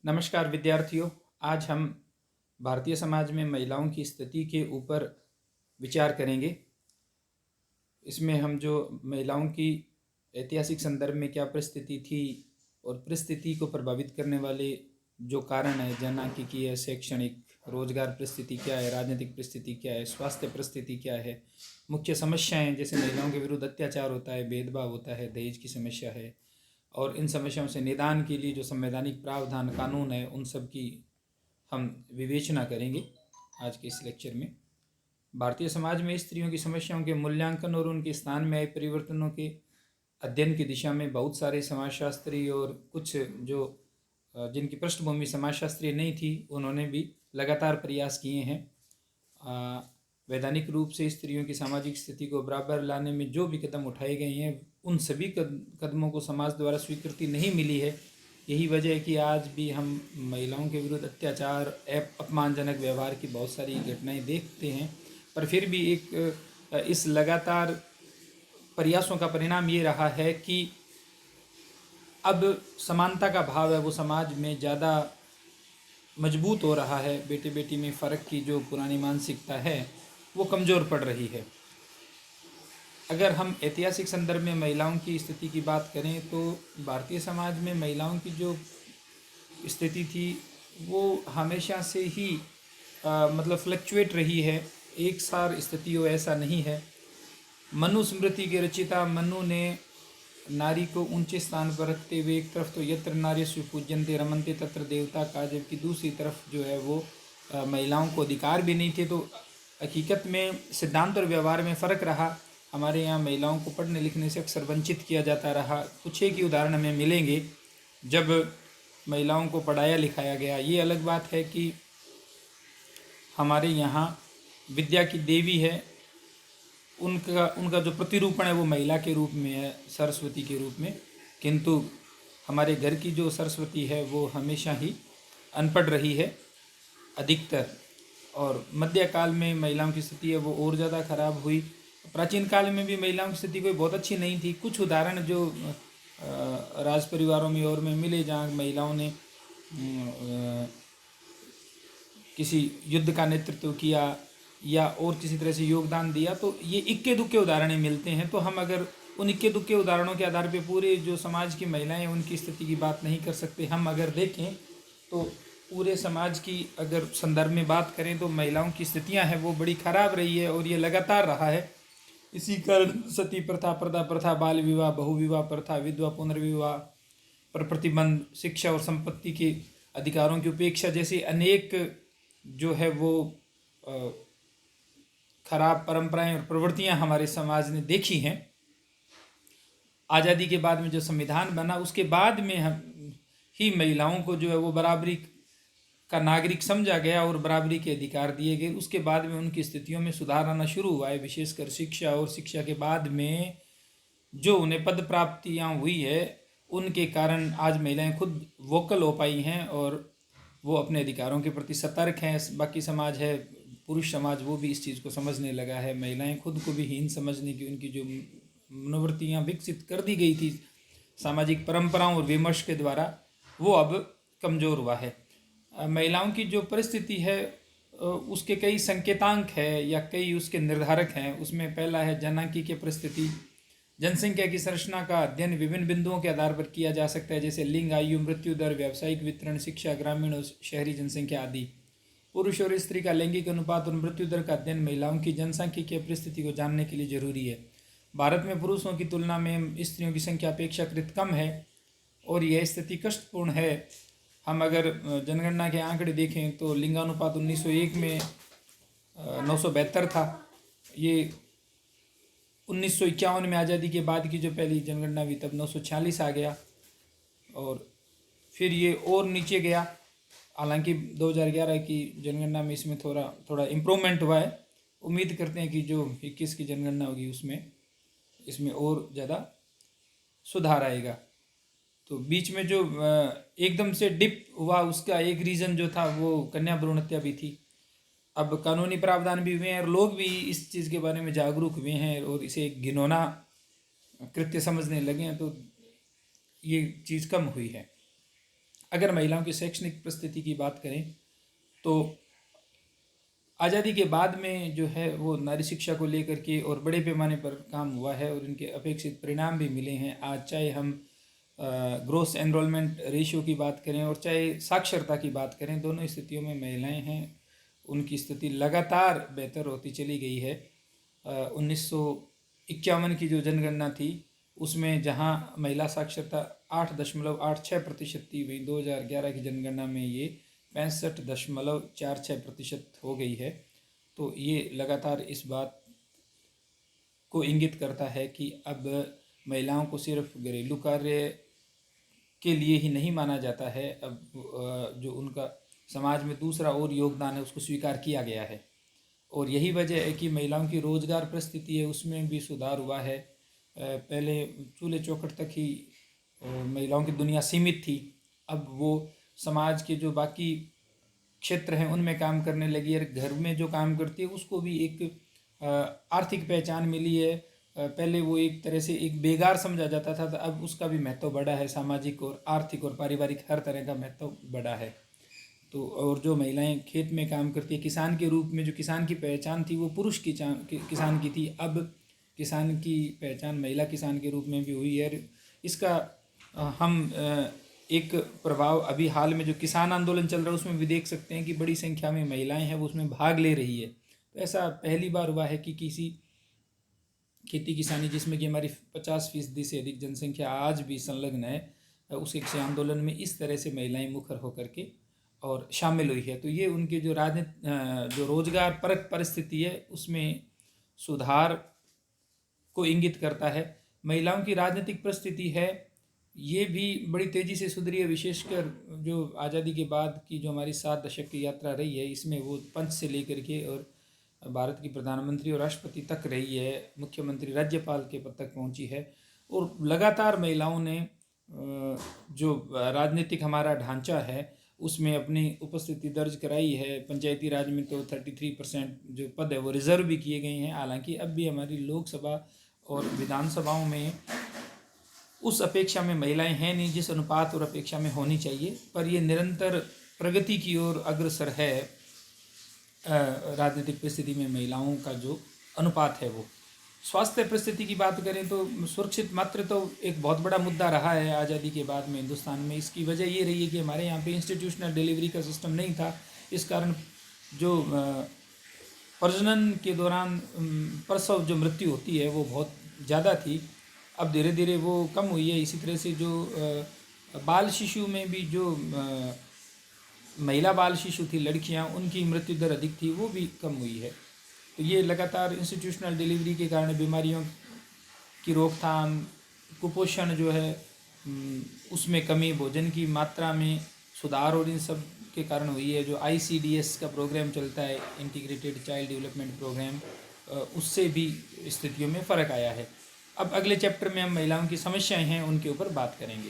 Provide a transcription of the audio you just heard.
नमस्कार विद्यार्थियों। आज हम भारतीय समाज में महिलाओं की स्थिति के ऊपर विचार करेंगे। इसमें हम जो महिलाओं की ऐतिहासिक संदर्भ में क्या परिस्थिति थी और परिस्थिति को प्रभावित करने वाले जो कारण है, जनसांख्यिकीय है, शैक्षणिक, रोजगार परिस्थिति क्या है, राजनीतिक परिस्थिति क्या है, स्वास्थ्य परिस्थिति क्या है, मुख्य समस्याएं जैसे महिलाओं के विरुद्ध अत्याचार होता है, भेदभाव होता है, दहेज की समस्या है, और इन समस्याओं से निदान के लिए जो संवैधानिक प्रावधान कानून है उन सब की हम विवेचना करेंगे आज के इस लेक्चर में। भारतीय समाज में स्त्रियों की समस्याओं के मूल्यांकन और उनके स्थान में आए परिवर्तनों के अध्ययन की दिशा में बहुत सारे समाजशास्त्री और कुछ जो जिनकी पृष्ठभूमि समाजशास्त्रीय नहीं थी उन्होंने भी लगातार प्रयास किए हैं। वैधानिक रूप से स्त्रियों की सामाजिक स्थिति को बराबर लाने में जो भी कदम उठाए गए हैं उन सभी कदमों को समाज द्वारा स्वीकृति नहीं मिली है। यही वजह है कि आज भी हम महिलाओं के विरुद्ध अत्याचार, अपमानजनक व्यवहार की बहुत सारी घटनाएं देखते हैं। पर फिर भी इस लगातार प्रयासों का परिणाम ये रहा है कि अब समानता का भाव है वो समाज में ज़्यादा मजबूत हो रहा है। बेटे बेटी में फ़र्क की जो पुरानी मानसिकता है वो कमज़ोर पड़ रही है। अगर हम ऐतिहासिक संदर्भ में महिलाओं की स्थिति की बात करें तो भारतीय समाज में महिलाओं की जो स्थिति थी वो हमेशा से ही मतलब फ्लक्चुएट रही है। एक सार स्थिति हो ऐसा नहीं है। मनुस्मृति के रचिता मनु ने नारी को ऊंचे स्थान पर रखते हुए एक तरफ तो यत्र नार्यस्व पूज्यन्ते रमन्ते तत्र देवता का, जबकि दूसरी तरफ जो है वो महिलाओं को अधिकार भी नहीं थे। तो हकीकत में सिद्धांत और व्यवहार में फ़र्क रहा। हमारे यहाँ महिलाओं को पढ़ने लिखने से अक्सर वंचित किया जाता रहा। कुछ एक ही उदाहरण हमें मिलेंगे जब महिलाओं को पढ़ाया लिखाया गया। ये अलग बात है कि हमारे यहाँ विद्या की देवी है, उनका जो प्रतिरूपण है वो महिला के रूप में है, सरस्वती के रूप में। किंतु हमारे घर की जो सरस्वती है वो हमेशा ही अनपढ़ रही है अधिकतर। और मध्यकाल में महिलाओं की स्थिति है वो और ज़्यादा खराब हुई। प्राचीन काल में भी महिलाओं की स्थिति कोई बहुत अच्छी नहीं थी। कुछ उदाहरण जो राज परिवारों में और में मिले जहाँ महिलाओं ने किसी युद्ध का नेतृत्व किया या और किसी तरह से योगदान दिया, तो ये इक्के दुक्के उदाहरण मिलते हैं। तो हम अगर उन इक्के दुक्के उदाहरणों के आधार पे पूरे जो समाज की महिलाएं हैं उनकी स्थिति की बात नहीं कर सकते। हम अगर देखें तो पूरे समाज की अगर संदर्भ में बात करें तो महिलाओं की स्थितियां हैं वो बड़ी खराब रही है और ये लगातार रहा है। इसी कारण सती प्रथा, पर्दा प्रथा, बाल विवाह, बहुविवाह प्रथा, विधवा पुनर्विवाह पर प्रतिबंध, शिक्षा और संपत्ति के अधिकारों की उपेक्षा जैसी अनेक जो है वो खराब परंपराएं और प्रवृत्तियां हमारे समाज ने देखी हैं। आज़ादी के बाद में जो संविधान बना उसके बाद में हम ही महिलाओं को जो है वो बराबरी का नागरिक समझा गया और बराबरी के अधिकार दिए गए। उसके बाद में उनकी स्थितियों में सुधार आना शुरू हुआ है, विशेषकर शिक्षा। और शिक्षा के बाद में जो उन्हें पद प्राप्तियाँ हुई है उनके कारण आज महिलाएं खुद वोकल हो पाई हैं और वो अपने अधिकारों के प्रति सतर्क हैं। बाकी समाज है, पुरुष समाज, वो भी इस चीज़ को समझने लगा है। महिलाएं खुद को भी हीन समझने की उनकी जो मनोवृत्तियाँ विकसित कर दी गई थी सामाजिक परंपराओं और विमर्श के द्वारा, वो अब कमज़ोर हुआ है। महिलाओं की जो परिस्थिति है उसके कई संकेतांक है या कई उसके निर्धारक हैं। उसमें पहला है जनसांख्यिकीय परिस्थिति। जनसंख्या की संरचना का अध्ययन विभिन्न बिंदुओं के आधार पर किया जा सकता है, जैसे लिंग, आयु, मृत्यु दर, व्यावसायिक वितरण, शिक्षा, ग्रामीण और शहरी जनसंख्या आदि। पुरुष और स्त्री का लैंगिक अनुपात और मृत्यु दर का अध्ययन महिलाओं की जनसांख्यिकीय परिस्थिति को जानने के लिए जरूरी है। भारत में पुरुषों की तुलना में स्त्रियों की संख्या अपेक्षाकृत कम है और यह स्थिति कष्टपूर्ण है। हम अगर जनगणना के आंकड़े देखें तो लिंगानुपात 1901 में 972 था। ये 1951 में आज़ादी के बाद की जो पहली जनगणना हुई तब 946 आ गया और फिर ये और नीचे गया। हालांकि 2011 की जनगणना में इसमें थोड़ा इम्प्रूवमेंट हुआ है। उम्मीद करते हैं कि जो 21 की जनगणना होगी उसमें इसमें और ज़्यादा सुधार आएगा। तो बीच में जो एकदम से डिप हुआ उसका एक रीज़न जो था वो कन्या भ्रूण हत्या भी थी। अब कानूनी प्रावधान भी हुए हैं और लोग भी इस चीज़ के बारे में जागरूक हुए हैं और इसे एक घिनौना कृत्य समझने लगे हैं, तो ये चीज़ कम हुई है। अगर महिलाओं की शैक्षणिक परिस्थिति की बात करें तो आज़ादी के बाद में जो है वो नारी शिक्षा को लेकर के और बड़े पैमाने पर काम हुआ है और इनके अपेक्षित परिणाम भी मिले हैं। आज चाहे हम ग्रोस एनरोलमेंट रेशियो की बात करें और चाहे साक्षरता की बात करें, दोनों स्थितियों में महिलाएं हैं उनकी स्थिति लगातार बेहतर होती चली गई है। 1951 की जो जनगणना थी उसमें जहां महिला साक्षरता 8.86% थी, वहीं 2011 की जनगणना में ये 65.46% हो गई है। तो ये लगातार इस बात को इंगित करता है कि अब महिलाओं को सिर्फ घरेलू कार्य के लिए ही नहीं माना जाता है, अब जो उनका समाज में दूसरा और योगदान है उसको स्वीकार किया गया है। और यही वजह है कि महिलाओं की रोज़गार परिस्थिति है उसमें भी सुधार हुआ है। पहले चूल्हे चौखट तक ही महिलाओं की दुनिया सीमित थी, अब वो समाज के जो बाकी क्षेत्र हैं उनमें काम करने लगी है। घर में जो काम करती है उसको भी एक आर्थिक पहचान मिली है। पहले वो एक तरह से एक बेगार समझा जाता था, तो अब उसका भी महत्व बढ़ा है। सामाजिक और आर्थिक और पारिवारिक हर तरह का महत्व बढ़ा है। तो और जो महिलाएं खेत में काम करती है किसान के रूप में, जो किसान की पहचान थी वो पुरुष किसान की थी, अब किसान की पहचान महिला किसान के रूप में भी हुई है। इसका हम एक प्रभाव अभी हाल में जो किसान आंदोलन चल रहा है उसमें भी देख सकते हैं कि बड़ी संख्या में महिलाएं हैं वो उसमें भाग ले रही है। तो ऐसा पहली बार हुआ है कि किसी खेती किसानी जिसमें कि हमारी 50% से अधिक जनसंख्या आज भी संलग्न है, उस किसी आंदोलन में इस तरह से महिलाएं मुखर होकर के और शामिल हुई है। तो ये उनके जो जो रोजगार परक परिस्थिति है उसमें सुधार को इंगित करता है। महिलाओं की राजनीतिक परिस्थिति है ये भी बड़ी तेज़ी से सुधरी है, विशेषकर जो आज़ादी के बाद की जो हमारी 7 दशक की यात्रा रही है इसमें वो पंच से लेकर के और भारत की प्रधानमंत्री और राष्ट्रपति तक रही है, मुख्यमंत्री राज्यपाल के पद तक पहुंची है। और लगातार महिलाओं ने जो राजनीतिक हमारा ढांचा है उसमें अपनी उपस्थिति दर्ज कराई है। पंचायती राज में तो 33% जो पद है वो रिजर्व भी किए गए हैं। हालांकि अब भी हमारी लोकसभा और विधानसभाओं में उस अपेक्षा में महिलाएं हैं नहीं जिस अनुपात और अपेक्षा में होनी चाहिए, पर ये निरंतर प्रगति की ओर अग्रसर है। राजनीतिक परिस्थिति में महिलाओं का जो अनुपात है वो। स्वास्थ्य परिस्थिति की बात करें तो सुरक्षित मातृत्व तो एक बहुत बड़ा मुद्दा रहा है आज़ादी के बाद में हिंदुस्तान में। इसकी वजह ये रही है कि हमारे यहाँ पे इंस्टीट्यूशनल डिलीवरी का सिस्टम नहीं था, इस कारण जो प्रजनन के दौरान प्रसव जो मृत्यु होती है वो बहुत ज़्यादा थी। अब धीरे धीरे वो कम हुई है। इसी तरह से जो बाल शिशु में भी जो महिला बाल शिशु थी, लड़कियां, उनकी मृत्यु दर अधिक थी, वो भी कम हुई है। तो ये लगातार इंस्टीट्यूशनल डिलीवरी के कारण बीमारियों की रोकथाम, कुपोषण जो है उसमें कमी, भोजन की मात्रा में सुधार और इन सब के कारण हुई है। जो ICDS का प्रोग्राम चलता है, इंटीग्रेटेड चाइल्ड डेवलपमेंट प्रोग्राम, उससे भी स्थितियों में फ़र्क आया है। अब अगले चैप्टर में हम महिलाओं की समस्याएं हैं उनके ऊपर बात करेंगे।